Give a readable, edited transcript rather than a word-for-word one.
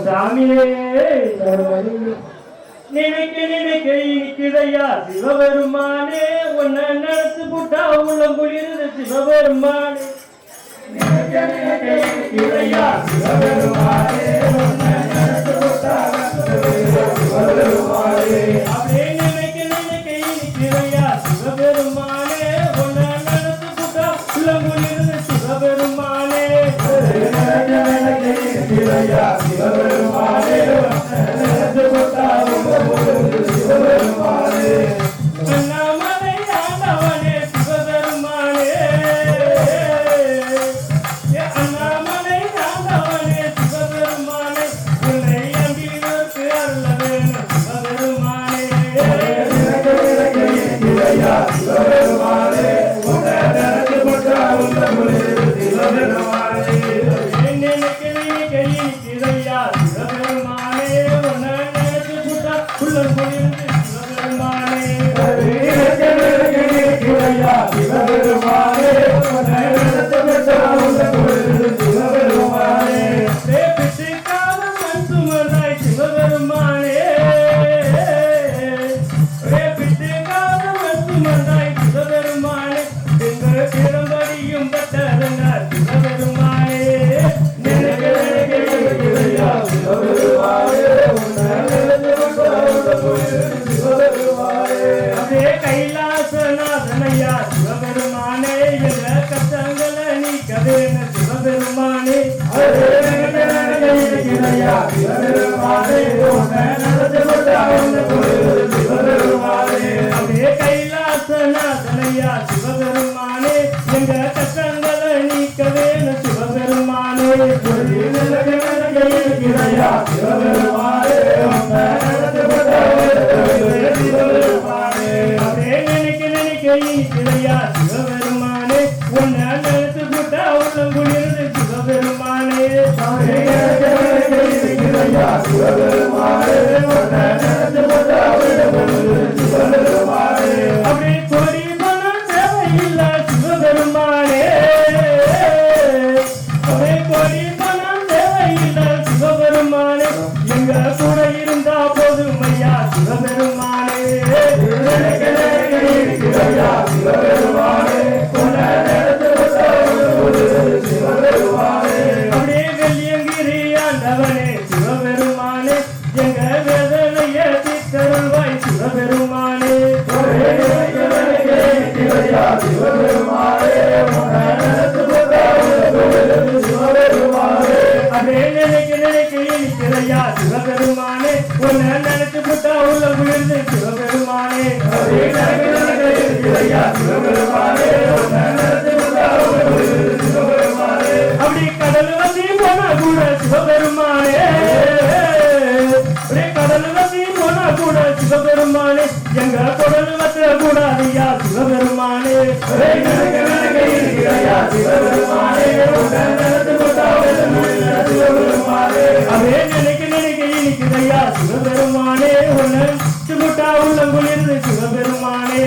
சாமியே நினைக்க நினைக்க இனிக்குதையா சிவபெருமானே உன்னை நடத்து புட்டா உள்ள குளிர்ந்து சிவபெருமானே நினைக்க நினைக்க இனிக்குதையா சிவபெருமானே உன்னை நடத்து புட்டா சிவபெருமானே அப்படியே நினைக்க நினைக்க இனிக்குதையா சிவபெருமானே உன்னை நடத்து புட்டா உள்ள குளிர்ந்து சிவபெருமானே நினைக்க நினைக்க இனிக்குதையா சிவபெருமானே அண்ணாமலை ஆண்டவனே சிவபெருமானே அண்ணாமலை ஆண்டவனே சிவபெருமானே உன்னை அம்பினோர்க்கு அருள வேணும் சிவபெருமானே சிவபெருமானே உன்னை நடந்து கொண்டால் சிவபெருமானே நினைக்க நினைக்க இனிக்குதையா சிவபெருமானே உன்னை நடந்து கொண்டால் உள்ள குளிர்ந்து சிவபெருமானே சிவபெருமானே உன்னை நடந்து கொண்டால் உள்ள குளிர்ந்து சிவபெருமானே பிச்சைக்கார மண் சுமந்தாய் சிவபெருமானே பிச்சைக்கார மண் சுமந்தாய் சிவபெருமானே எங்கள் பிறம்படியும் பட்டதனார் சிவபெருமானே நினைக்க நினைக்க சிவபெருமானே உன்னை நடந்து கொண்டால் உள்ள குளிர்ந்து சிவபெருமானே அதே கைலாசநாதனையா சிவபெருமானே என்ற கஷ்டங்களை நீக்கவேன சிவபெருமானே சிவபெருமானே உன்னை நடந்து கொண்டால் உள்ள குளிர்ந்து சிவபெருமானே அதே கைலாசநாதனையா சிவபெருமானே என்ற கஷ்டங்களை நீக்கவேன சிவபெருமானே சிவபெருமானே உன்னை நடந்து கொண்டால் சிவபெருமானே அதே நினைக்க நினைக்க இனிக்குதையா சிவபெருமானே உன்னை நடத்து புட்டா உள்ள குளிர்ந்து சிவபெருமானே சிவபெருமானே உன்னை நடத்து புட்டா உள்ள குளிர்ந்து சிவபெருமானே அப்படி கொடி பணம் தேவையில்லை சிவபெருமானே அப்படியே கொடி பணம் தேவையில்லை சிவபெருமானே எங்க கூட இருந்தா போதும் ஐயா சிவபெருமானே சிவபெருமானே உன்னை நடந்து கொண்டால் சிவபெருமானே அப்படியே வெள்ளியங்கிரி ஆண்டவனே சிவபெருமானே எங்க வேதனைய தீர்த்தருள்வாய் சிவபெருமானே சிவபெருமானே உன்னை நடந்து கொண்டால் சிவபெருமானே அதே நினைக்க நினைக்க இனிக்குதையா சிவபெருமானே உன்னை நினைச்சு புட்டா உள்ள குளிர்ந்து சிவபெருமானே அப்படி கடல் வசி போனா கூட சிவபெருமானே கடல் வசி போனா கூட சிவபெருமானே எங்க குடல் வத்த கூடாதியா சிவபெருமானே அதே நினைக்க நினைக்க இனிக்குதையா சிவபெருமானே உன்னை சுமுட்டா உள்ள குளிர்ந்து சிவபெருமானே